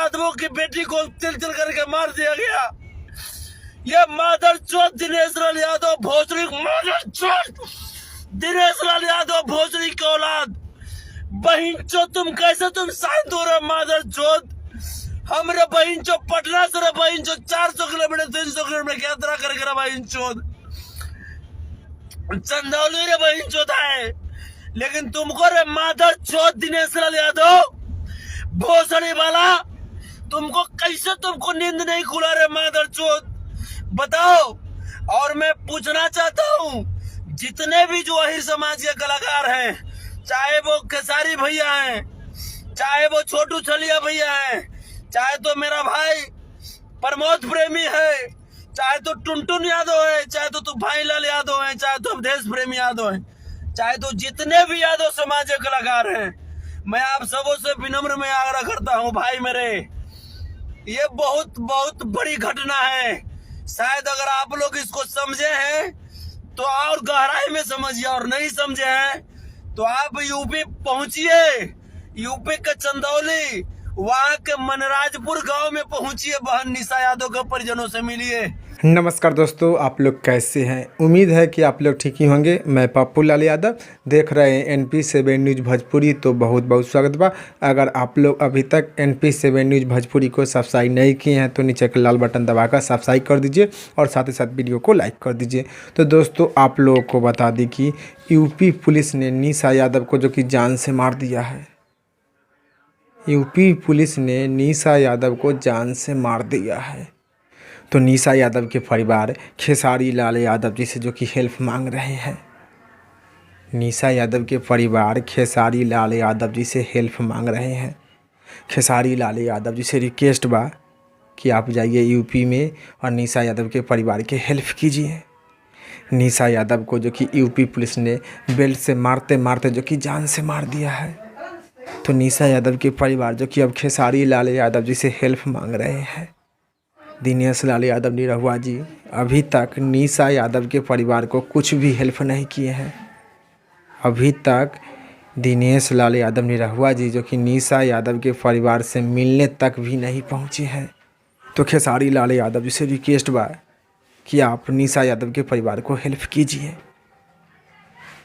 यादवों की बेटी को तिल तिल करके मार दिया गया। ये मादर चौथ दिनेश लाल यादव भोसड़ी, मादर चौथ दिनेश लाल यादव भोसड़ी की औलाद, बहन चो तुम कैसे तुम शांत हो रहे मादर चौथ। हमरे बहन चो पटना से रे बहन चो 400 किलोमीटर 300 किलोमीटर यात्रा करके रे बहन चौथ चंदौली रे बहन चौथ है, लेकिन तुमको रे मादर चौथ दिनेश लाल यादव भोसड़ी वाला, तुमको कैसे तुमको नींद नहीं खुला रे मादर चौथ, बताओ। और मैं पूछना चाहता हूँ जितने भी जो अहिर समाज के कलाकार हैं, चाहे वो खेसारी भैया हैं, चाहे वो छोटू छलिया भैया हैं, चाहे तो मेरा भाई प्रमोद प्रेमी है, चाहे तो टुनटुन यादव है, चाहे तो भाई लाल यादव है, चाहे तो अवधेश प्रेमी यादव है, चाहे तो जितने भी यादव समाज के कलाकार हैं, मैं आप सबों से विनम्र में आग्रह करता हूं भाई मेरे, ये बहुत बहुत बड़ी घटना है। शायद अगर आप लोग इसको समझे हैं तो और गहराई में समझिए, और नहीं समझे हैं तो आप यूपी पहुंचिए, यूपी के चंदौली वहां के मनराजपुर गांव में पहुंचिए, बहन निशा यादव के परिजनों से मिलिए। नमस्कार दोस्तों, आप लोग कैसे हैं? उम्मीद है कि आप लोग ठीक ही होंगे। मैं पप्पू लाल यादव, देख रहे हैं NP7 न्यूज़ भोजपुरी, तो बहुत बहुत स्वागत बा। अगर आप लोग अभी तक NP7 न्यूज़ भोजपुरी को सब्सक्राइब नहीं किए हैं तो नीचे का लाल बटन दबाकर सब्सक्राइब कर दीजिए और साथ ही साथ वीडियो को लाइक कर दीजिए। तो दोस्तों आप लोगों को बता दी कि यूपी पुलिस ने निशा यादव को जो कि जान से मार दिया है। यूपी पुलिस ने निशा यादव को जान से मार दिया है। तो निशा यादव के परिवार खेसारी लाल यादव जी से जो कि हेल्प मांग रहे हैं। निशा यादव के परिवार खेसारी लाल यादव जी से हेल्प मांग रहे हैं। खेसारी लाल यादव जी से रिक्वेस्ट बा कि आप जाइए यूपी में और निशा यादव के परिवार के हेल्प कीजिए। निशा यादव को जो कि यूपी पुलिस ने बेल्ट से मारते मारते जो कि जान से मार दिया है। तो निशा यादव के परिवार जो कि अब खेसारी लाल यादव जी से हेल्प मांग रहे हैं। दिनेश लाल यादव निरहुआ जी अभी तक निशा यादव के परिवार को कुछ भी हेल्प नहीं किए हैं। अभी तक दिनेश लाल यादव निरहुआ जी जो कि निशा यादव के परिवार से मिलने तक भी नहीं पहुंचे हैं। तो खेसारी लाल यादव जी से रिक्वेस्ट बा कि आप निशा यादव के परिवार को हेल्प कीजिए।